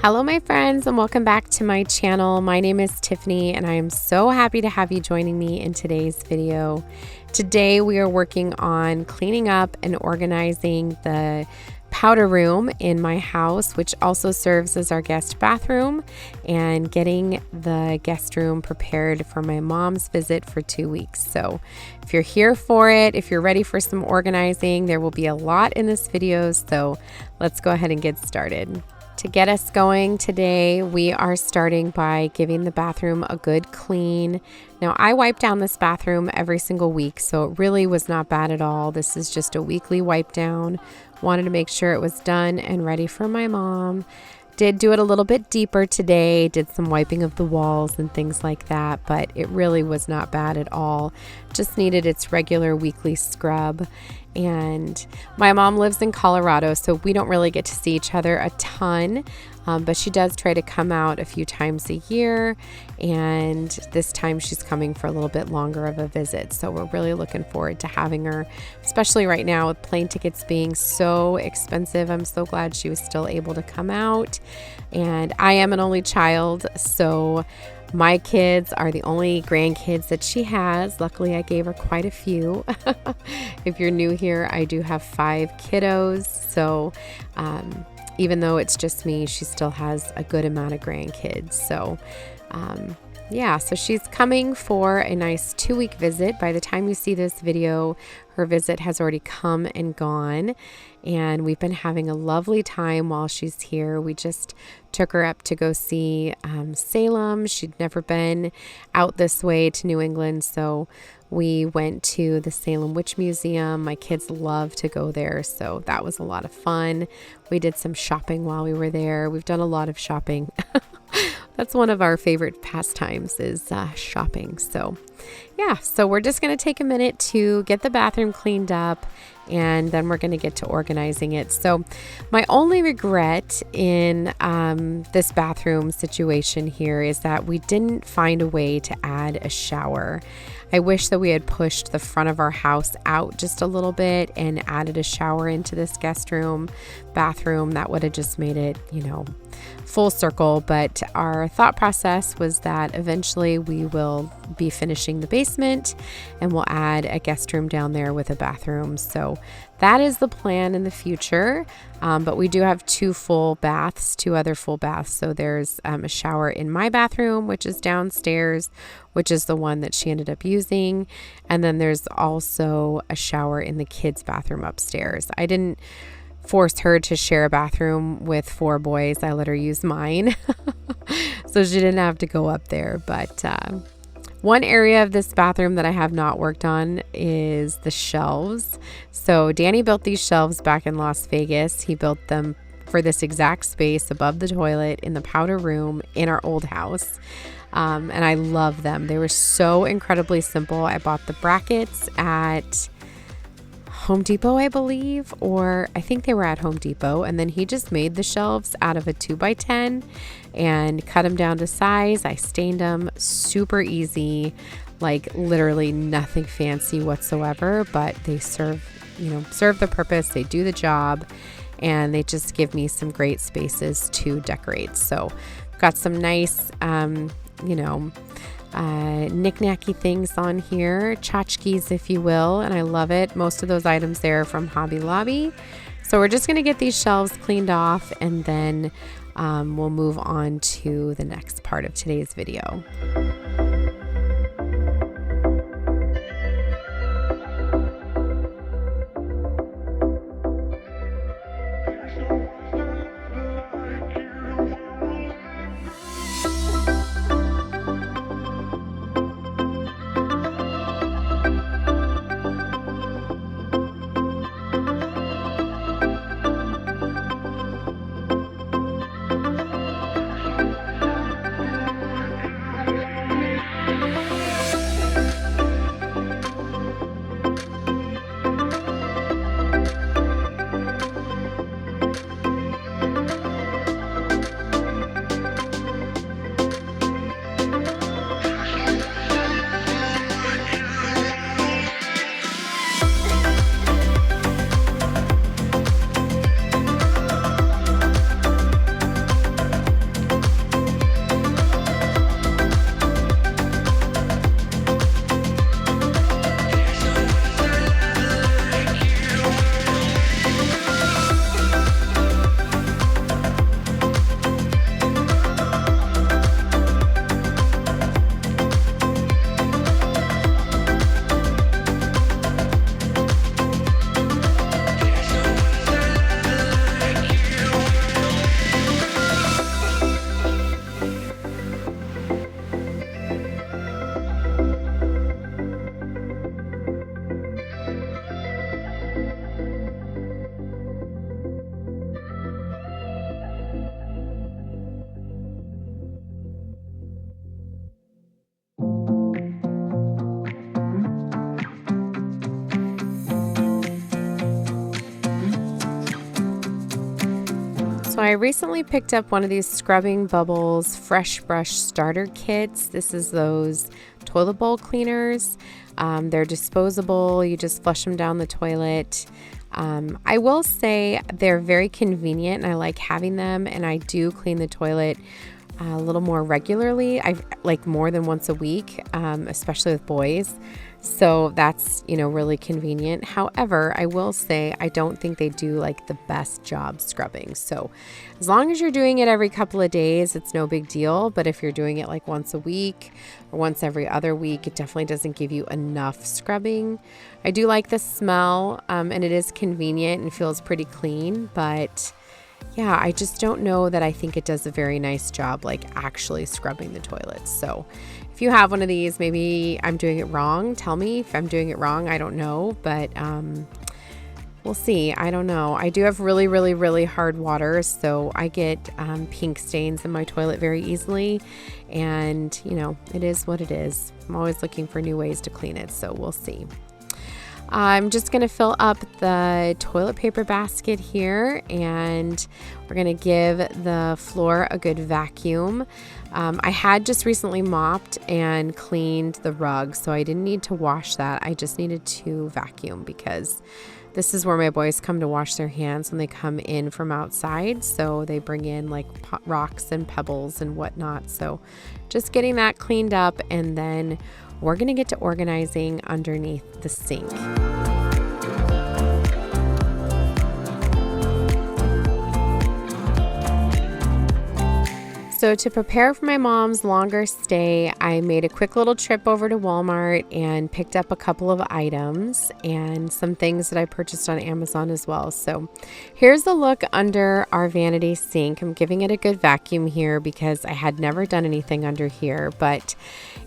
Hello my friends, and welcome back to my channel. My name is Tiffany and I am so happy to have you joining me in today's video. Today we are working on cleaning up and organizing the powder room in my house, which also serves as our guest bathroom, and getting the guest room prepared for my mom's visit for 2 weeks. So if you're here for it, if you're ready for some organizing, there will be a lot in this video, so let's go ahead and get started. To get us going today, we are starting by giving the bathroom a good clean. Now, I wipe down this bathroom every single week, so it really was not bad at all. This is just a weekly wipe down. Wanted to make sure it was done and ready for my mom. Did do it a little bit deeper today, did some wiping of the walls and things like that, but it really was not bad at all. Just needed its regular weekly scrub. And my mom lives in Colorado, so we don't really get to see each other a ton, but she does try to come out a few times a year, and this time she's coming for a little bit longer of a visit, so we're really looking forward to having her, especially right now with plane tickets being so expensive. I'm so glad she was still able to come out, and I am an only child, so my kids are the only grandkids that she has. Luckily, I gave her quite a few. If you're new here, I do have 5 kiddos. So even though it's just me, she still has a good amount of grandkids. So yeah, so she's coming for a nice 2-week visit. By the time you see this video, her visit has already come and gone, and we've been having a lovely time while she's here. We just took her up to go see Salem. She'd never been out this way to New England, so we went to the Salem Witch Museum. My kids love to go there, so that was a lot of fun. We did some shopping while we were there. We've done a lot of shopping. That's one of our favorite pastimes is shopping. So yeah, so we're just going to take a minute to get the bathroom cleaned up, and then we're going to get to organizing it. So my only regret in this bathroom situation here is that we didn't find a way to add a shower. I wish that we had pushed the front of our house out just a little bit and added a shower into this guest room, bathroom. That would have just made it, you know, full circle. But our thought process was that eventually we will be finishing the basement and we'll add a guest room down there with a bathroom. So that is the plan in the future. But we do have 2 full baths, 2 other full baths. So there's a shower in my bathroom, which is downstairs, which is the one that she ended up using. And then there's also a shower in the kids' bathroom upstairs. I didn't force her to share a bathroom with 4 boys. I let her use mine. So she didn't have to go up there. But one area of this bathroom that I have not worked on is the shelves. So Danny built these shelves back in Las Vegas. He built them for this exact space above the toilet in the powder room in our old house. And I love them. They were so incredibly simple. I bought the brackets at Home Depot, I believe, or I think they were at Home Depot. And then he just made the shelves out of a 2x10 and cut them down to size. I stained them, super easy, like literally nothing fancy whatsoever, but they serve the purpose. They do the job, and they just give me some great spaces to decorate. So got some nice, knick-knacky things on here, tchotchkes if you will, and I love it. Most of those items there are from Hobby Lobby. So we're just going to get these shelves cleaned off, and then we'll move on to the next part of today's video. So I recently picked up one of these Scrubbing Bubbles Fresh Brush Starter Kits. This is those toilet bowl cleaners. They're disposable. You just flush them down the toilet. I will say they're very convenient and I like having them, and I do clean the toilet a little more regularly. I like more than once a week, especially with boys. So that's, really convenient. However, I will say I don't think they do like the best job scrubbing. So as long as you're doing it every couple of days, it's no big deal. But if you're doing it like once a week or once every other week, it definitely doesn't give you enough scrubbing. I do like the smell, and it is convenient and feels pretty clean, but yeah, I just don't know that I think it does a very nice job like actually scrubbing the toilets. So if you have one of these, maybe I'm doing it wrong. Tell me if I'm doing it wrong. I don't know, but we'll see. I don't know. I do have really, really, really hard water, so I get pink stains in my toilet very easily, and it is what it is. I'm always looking for new ways to clean it, so we'll see. I'm just going to fill up the toilet paper basket here, and we're going to give the floor a good vacuum. I had just recently mopped and cleaned the rug, so I didn't need to wash that. I just needed to vacuum because this is where my boys come to wash their hands when they come in from outside. So they bring in like rocks and pebbles and whatnot. So just getting that cleaned up, and then we're going to get to organizing underneath the sink. So to prepare for my mom's longer stay, I made a quick little trip over to Walmart and picked up a couple of items and some things that I purchased on Amazon as well. So here's the look under our vanity sink. I'm giving it a good vacuum here because I had never done anything under here. But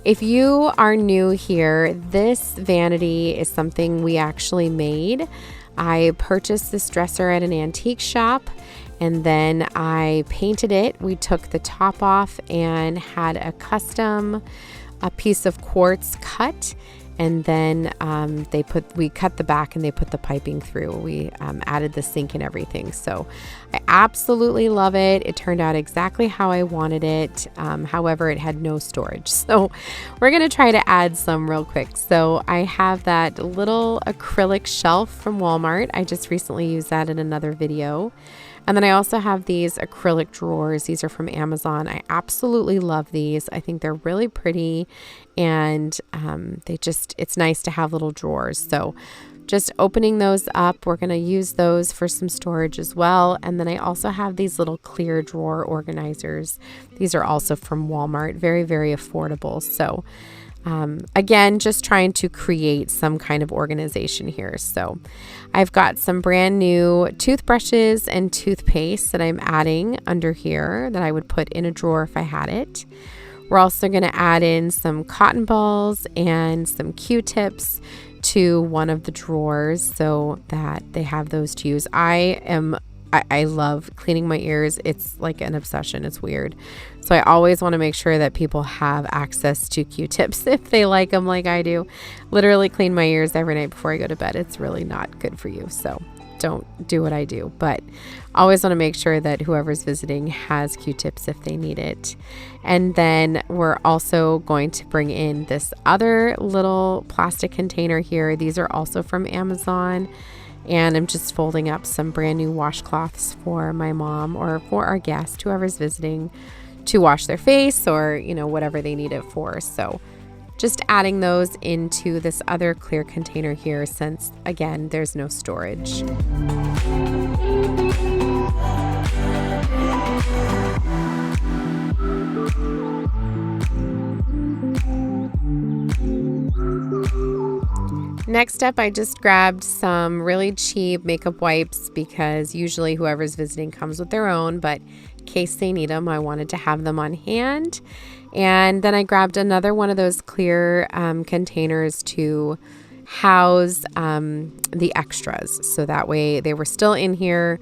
if you are new here, this vanity is something we actually made. I purchased this dresser at an antique shop, and then I painted it. We took the top off and had a piece of quartz cut, and then we cut the back and they put the piping through. We added the sink and everything. So I absolutely love it. It turned out exactly how I wanted it. However, it had no storage. So we're going to try to add some real quick. So I have that little acrylic shelf from Walmart. I just recently used that in another video. And then I also have these acrylic drawers. These are from Amazon. I absolutely love these. I think they're really pretty, and it's nice to have little drawers. So just opening those up, we're going to use those for some storage as well. And then I also have these little clear drawer organizers. These are also from Walmart. Very, very affordable. So again, just trying to create some kind of organization here. So I've got some brand new toothbrushes and toothpaste that I'm adding under here that I would put in a drawer if I had it. We're also going to add in some cotton balls and some Q-tips to one of the drawers so that they have those to use. I love cleaning my ears. It's like an obsession. It's weird. So I always want to make sure that people have access to Q-tips if they like them like I do. Literally clean my ears every night before I go to bed. It's really not good for you. So don't do what I do. But always want to make sure that whoever's visiting has Q-tips if they need it. And then we're also going to bring in this other little plastic container here. These are also from Amazon. And I'm just folding up some brand new washcloths for my mom or for our guest, whoever's visiting, to wash their face or, whatever they need it for. So just adding those into this other clear container here since, again, there's no storage. Next up, I just grabbed some really cheap makeup wipes because usually whoever's visiting comes with their own, but in case they need them, I wanted to have them on hand. And then I grabbed another one of those clear containers to house the extras. So that way they were still in here.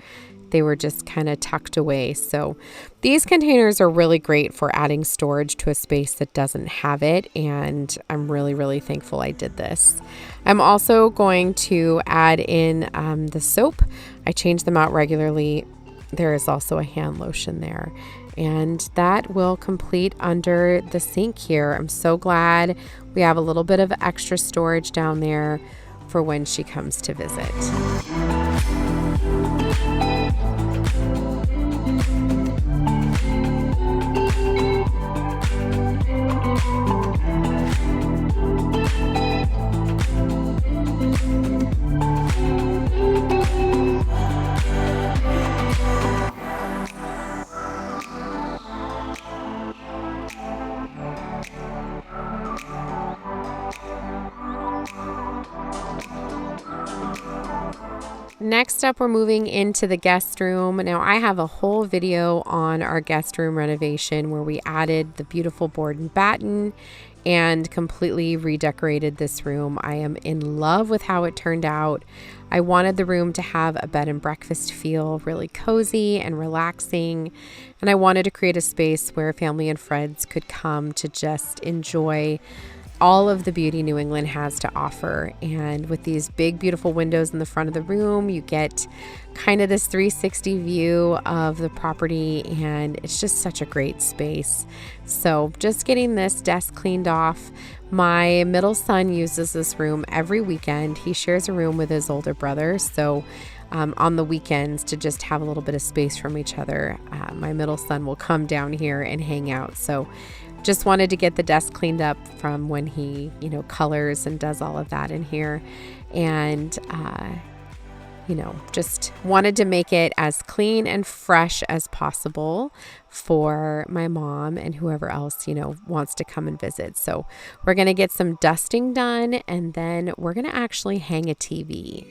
They were just kind of tucked away. So these containers are really great for adding storage to a space that doesn't have it. And I'm really, really thankful I did this. I'm also going to add in the soap. I change them out regularly. there is also a hand lotion there. And that will complete under the sink here. I'm so glad we have a little bit of extra storage down there for when she comes to visit. Next up, we're moving into the guest room. Now, I have a whole video on our guest room renovation where we added the beautiful board and batten and completely redecorated this room. I am in love with how it turned out. I wanted the room to have a bed and breakfast feel, really cozy and relaxing. And I wanted to create a space where family and friends could come to just enjoy all of the beauty New England has to offer. And with these big, beautiful windows in the front of the room, you get kind of this 360 view of the property, and it's just such a great space. So just getting this desk cleaned off. My middle son uses this room every weekend. He shares a room with his older brother. So on the weekends, to just have a little bit of space from each other, my middle son will come down here and hang out. So just wanted to get the desk cleaned up from when he, colors and does all of that in here. And, just wanted to make it as clean and fresh as possible for my mom and whoever else, wants to come and visit. So we're going to get some dusting done, and then we're going to actually hang a TV.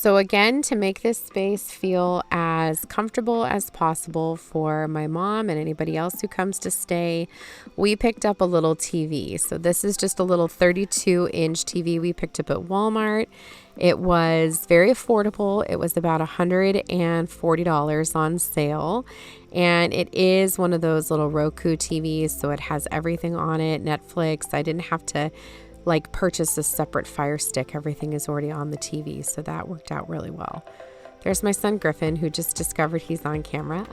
So again, to make this space feel as comfortable as possible for my mom and anybody else who comes to stay, we picked up a little TV. So this is just a little 32-inch TV we picked up at Walmart. It was very affordable. It was about $140 on sale. And it is one of those little Roku TVs, so it has everything on it, Netflix. I didn't have to purchase a separate Fire Stick. Everything is already on the TV, so that worked out really well. There's my son Griffin, who just discovered he's on camera.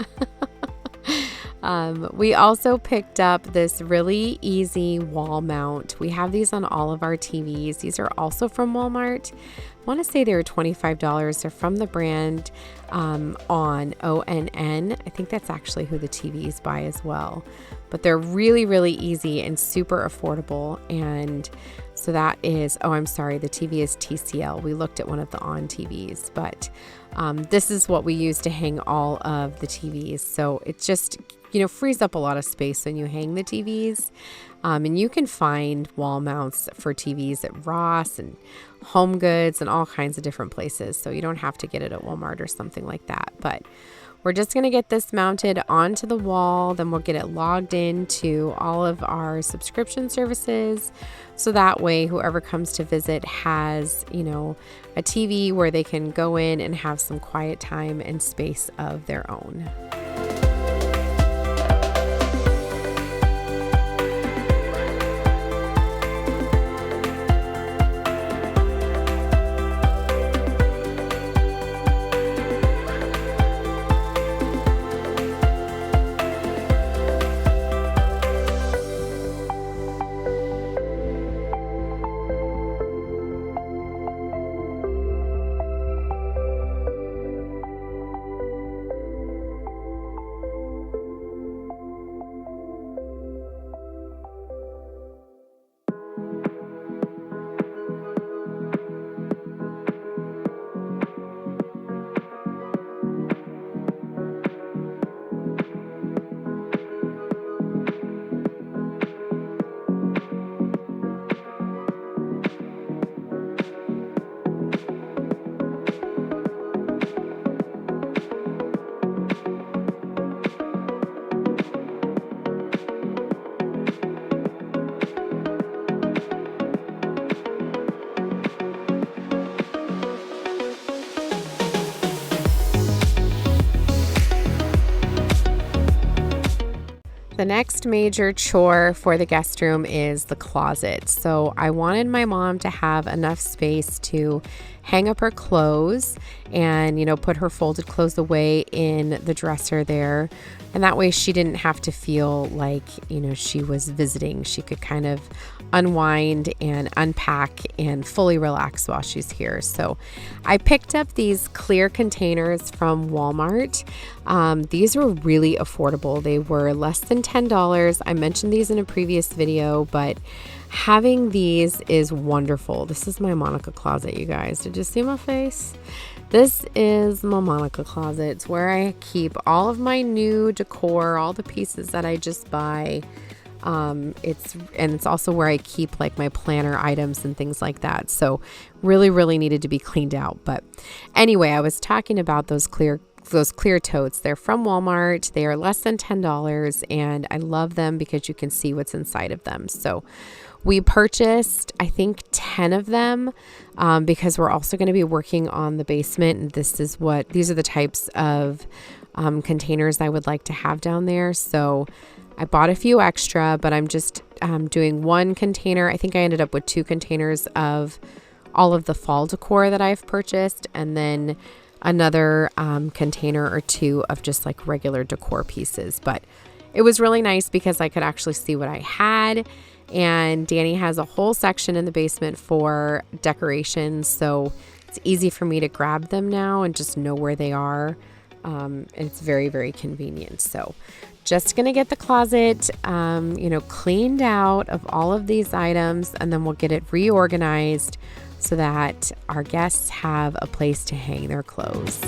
We also picked up this really easy wall mount. We have these on all of our TVs. These are also from Walmart. I want to say they were $25. They're from the brand on ONN. I think that's actually who the TVs buy as well. But they're really, really easy and super affordable. And so that is, the TV is TCL. We looked at one of the on TVs, but this is what we use to hang all of the TVs. So it just, frees up a lot of space when you hang the TVs. And you can find wall mounts for TVs at Ross and Home Goods and all kinds of different places. So you don't have to get it at Walmart or something like that. But we're just going to get this mounted onto the wall. Then we'll get it logged into all of our subscription services. So that way, whoever comes to visit has, a TV where they can go in and have some quiet time and space of their own. next major chore for the guest room is the closet. So I wanted my mom to have enough space to hang up her clothes and, put her folded clothes away in the dresser there. And that way she didn't have to feel like, she was visiting. She could kind of unwind and unpack and fully relax while she's here. So I picked up these clear containers from Walmart. These were really affordable. They were less than $10. I mentioned these in a previous video, but having these is wonderful. This is my Monica closet, you guys. Did you see my face? This is my Monica closet. It's where I keep all of my new decor, all the pieces that I just buy. It's also where I keep like my planner items and things like that. So really needed to be cleaned out. But anyway, I was talking about those clear totes. They're from Walmart. They are less than $10 and I love them because you can see what's inside of them. So we purchased, I think, 10 of them because we're also going to be working on the basement. And these are the types of containers I would like to have down there. So I bought a few extra, but I'm just doing one container. I think I ended up with 2 containers of all of the fall decor that I've purchased, and then another container or 2 of just like regular decor pieces. But it was really nice because I could actually see what I had. And Danny has a whole section in the basement for decorations, so it's easy for me to grab them now and just know where they are. And it's very convenient. So just gonna get the closet cleaned out of all of these items, and then we'll get it reorganized so that our guests have a place to hang their clothes.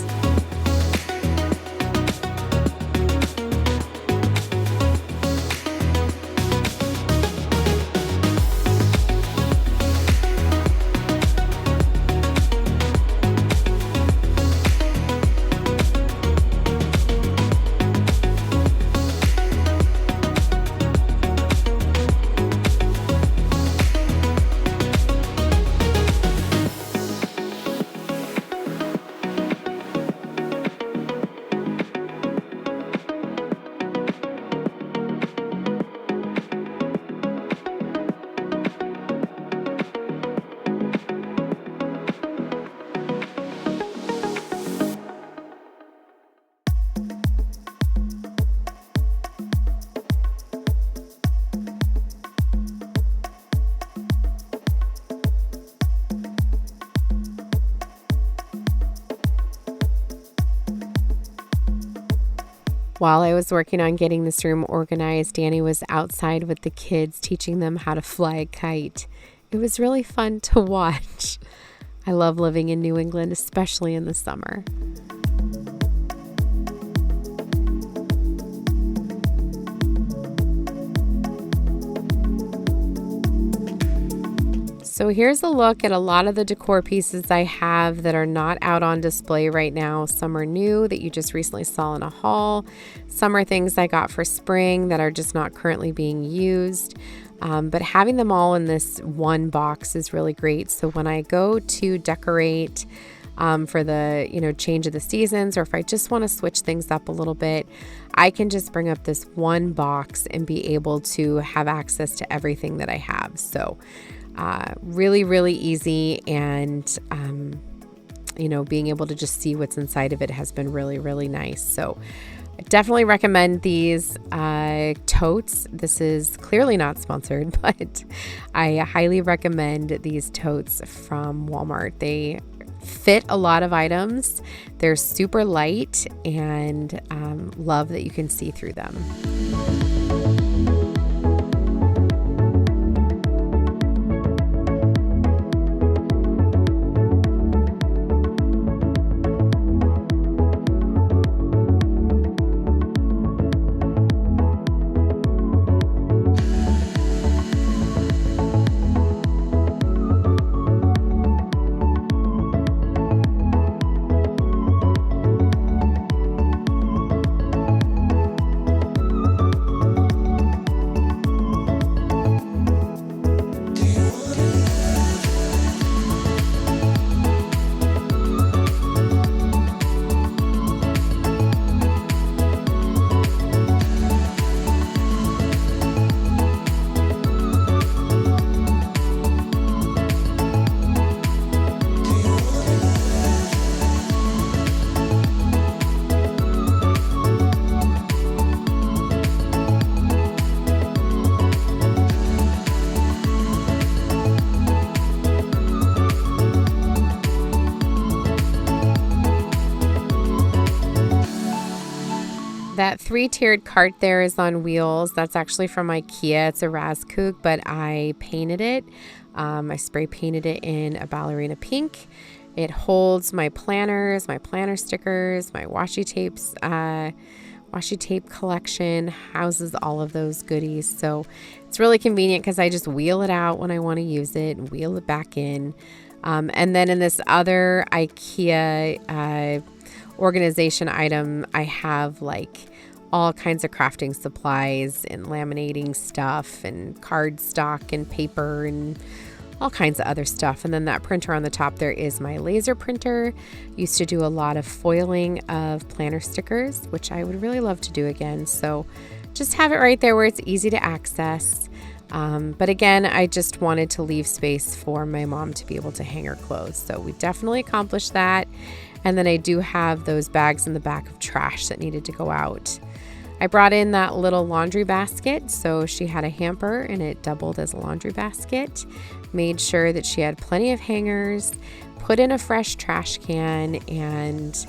While I was working on getting this room organized, Danny was outside with the kids teaching them how to fly a kite. It was really fun to watch. I love living in New England, especially in the summer. So here's a look at a lot of the decor pieces I have that are not out on display right now. Some are new that you just recently saw in a haul. Some are things I got for spring that are just not currently being used. But having them all in this one box is really great. So when I go to decorate for the change of the seasons, or if I just want to switch things up a little bit, I can just bring up this one box and be able to have access to everything that I have. So really easy, and being able to just see what's inside of it has been really nice. So I definitely recommend these totes. This is clearly not sponsored, but I highly recommend these totes from Walmart. They fit a lot of items. They're super light, and love that you can see through them. That 3-tiered cart there is on wheels. That's actually from IKEA. It's a Razkook, but I painted it. I spray painted it in a ballerina pink. It holds my planners, my planner stickers, my washi tapes, washi tape collection, houses all of those goodies. So it's really convenient because I just wheel it out when I want to use it and wheel it back in. And then in this other IKEA organization item, I have like all kinds of crafting supplies and laminating stuff and cardstock and paper and all kinds of other stuff. And then that printer on the top there is my laser printer. Used to do a lot of foiling of planner stickers, which I would really love to do again. So just have it right there where it's easy to access. But again, I just wanted to leave space for my mom to be able to hang her clothes. So we definitely accomplished that. And then I do have those bags in the back of trash that needed to go out. I brought in that little laundry basket, so she had a hamper and it doubled as a laundry basket. Made sure that she had plenty of hangers, put in a fresh trash can, and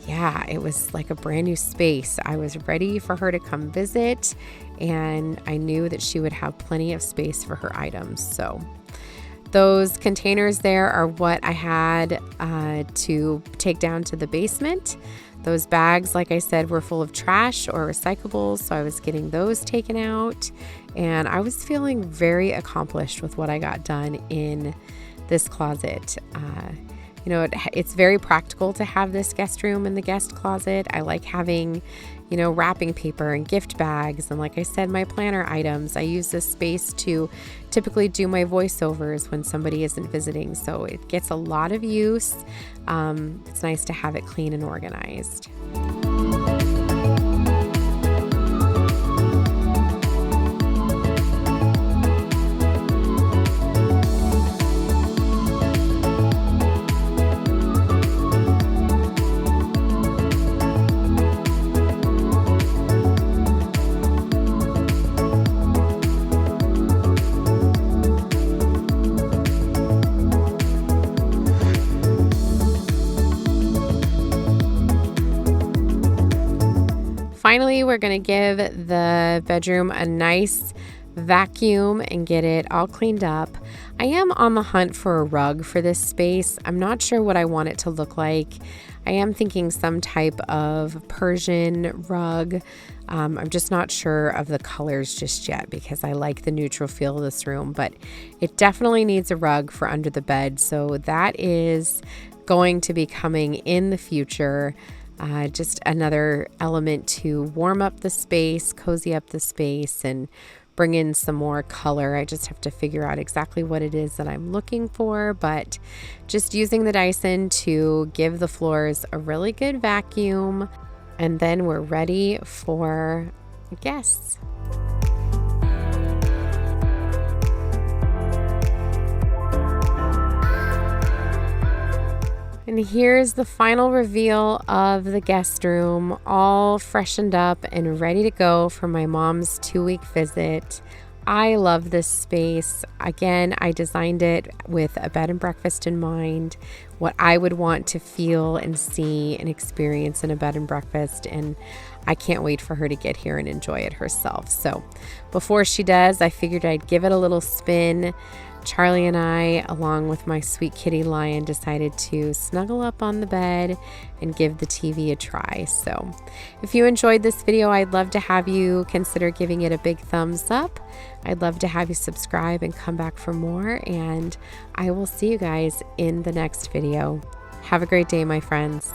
yeah, it was like a brand new space. I was ready for her to come visit, and I knew that she would have plenty of space for her items. So those containers there are what I had to take down to the basement. Those bags, like I said, were full of trash or recyclables, so I was getting those taken out, and I was feeling very accomplished with what I got done in this closet. You know, it's very practical to have this guest room in the guest closet. I like having, you know, wrapping paper and gift bags. And like I said, my planner items. I use this space to typically do my voiceovers when somebody isn't visiting. So it gets a lot of use. It's nice to have it clean and organized. Finally, we're going to give the bedroom a nice vacuum and get it all cleaned up. I am on the hunt for a rug for this space. I'm not sure what I want it to look like. I am thinking some type of Persian rug. I'm just not sure of the colors just yet because I like the neutral feel of this room, but it definitely needs a rug for under the bed. So that is going to be coming in the future. Just another element to warm up the space, cozy up the space, and bring in some more color. I just have to figure out exactly what it is that I'm looking for, but just using the Dyson to give the floors a really good vacuum, and then we're ready for guests. And here's the final reveal of the guest room, all freshened up and ready to go for my mom's 2-week visit. I love this space. Again, I designed it with a bed and breakfast in mind, what I would want to feel and see and experience in a bed and breakfast, and I can't wait for her to get here and enjoy it herself. So before she does, I figured I'd give it a little spin. Charlie and I, along with my sweet kitty Lion, decided to snuggle up on the bed and give the TV a try. So if you enjoyed this video, I'd love to have you consider giving it a big thumbs up. I'd love to have you subscribe and come back for more, and I will see you guys in the next video. Have a great day, my friends.